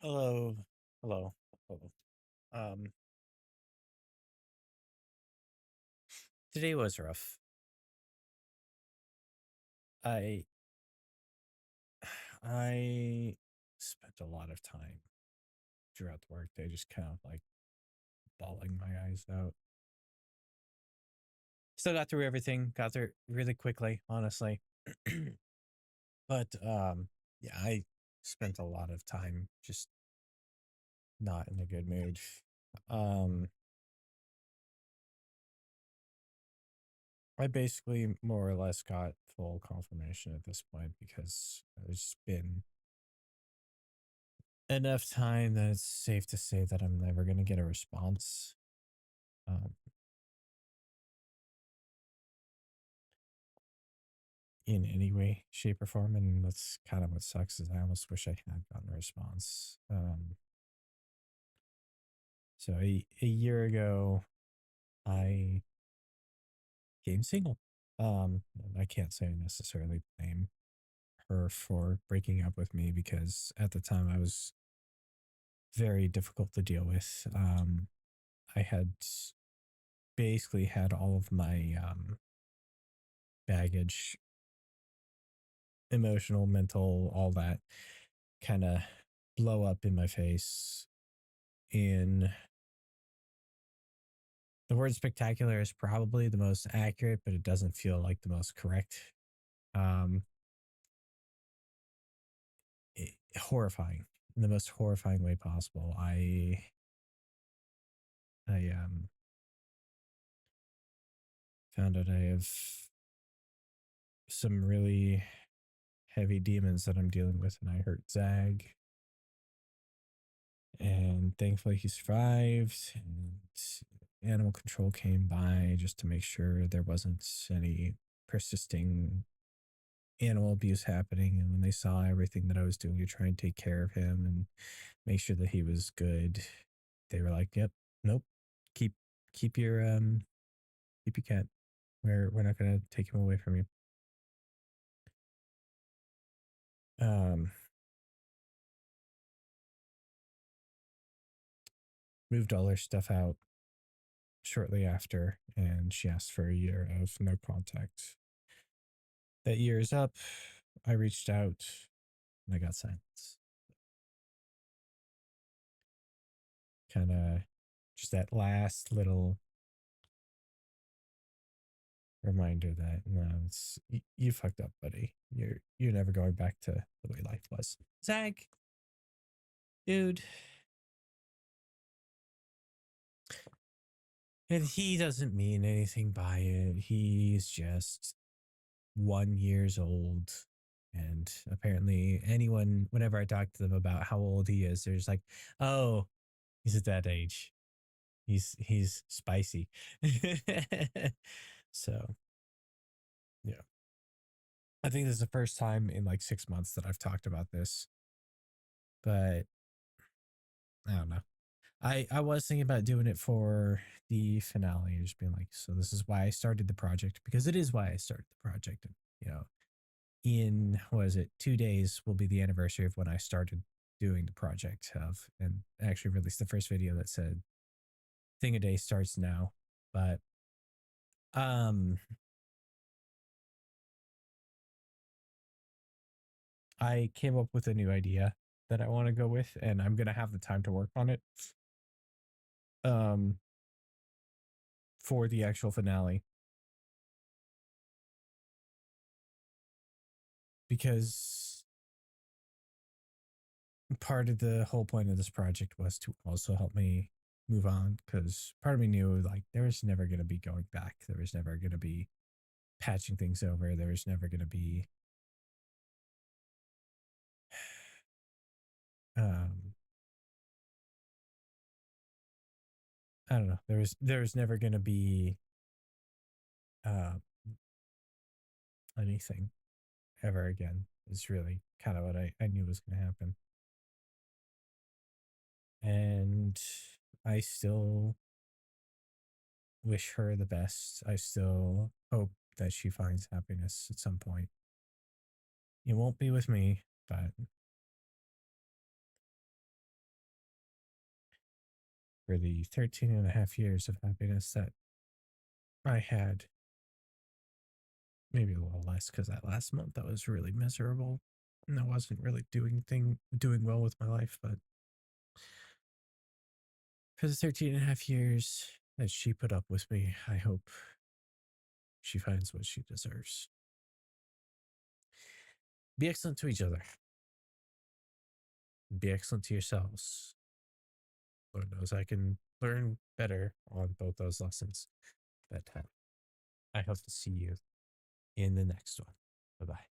Hello, hello, hello. Um, Today was rough. I I spent a lot of time throughout the workday just kind of like bawling my eyes out. Still got through everything, got through really quickly, honestly. But yeah, I spent a lot of time just not in a good mood. Um, I basically more or less got full confirmation at this point because there's been enough time that it's safe to say that I'm never going to get a response um, in any way, shape, or form. And that's kind of what sucks is I almost wish I had gotten a response. So a year ago, I became single. I can't say I necessarily blame her for breaking up with me because at the time I was very difficult to deal with. I had basically had all of my baggage, emotional, mental, all that kind of blow up in my face. In the word spectacular is probably the most accurate, but it doesn't feel like the most correct. Um, Horrifying in the most horrifying way possible. I found out I have some really heavy demons that I'm dealing with, and I hurt Zag, and thankfully he survived. And animal control came by just to make sure there wasn't any persisting animal abuse happening. And when they saw everything that I was doing to try and take care of him and make sure that he was good, they were like, "Yep, nope, keep keep your keep your cat. We're not gonna take him away from you." Um, Moved all her stuff out shortly after, and she asked for a year of no contact. That year is up. I reached out and I got silence. Kind of just that last little reminder that no, you fucked up, buddy. You're never going back to the way life was. Zach, dude, and he doesn't mean anything by it. He's just 1 years old. And apparently, anyone, whenever I talk to them about how old he is, they're just like, "Oh, he's at that age. He's spicy." So yeah, I think this is the first time in like 6 months that I've talked about this, but I don't know. I was thinking about doing it for the finale, just being like, so this is why I started the project because it is why I started the project. And, you know, in what is it, 2 days will be the anniversary of when I started doing the project of and actually released the first video that said thing a day starts now. But um I came up with a new idea that I want to go with, and I'm gonna have the time to work on it. Um for the actual finale. Because part of the whole point of this project was to also help me move on because part of me knew like there was never going to be going back, there was never going to be patching things over, there was never going to be um I don't know, there was never going to be uh anything ever again is really kind of what I knew was going to happen. And I still wish her the best. I still hope that she finds happiness at some point. It won't be with me, but for the 13 and a half years of happiness that I had. Maybe a little less because that last month I was really miserable and I wasn't really doing well with my life. But for the 13 and a half years that she put up with me, I hope she finds what she deserves. Be excellent to each other. Be excellent to yourselves. Lord knows I can learn better on both those lessons. But I hope to see you in the next one. Bye bye.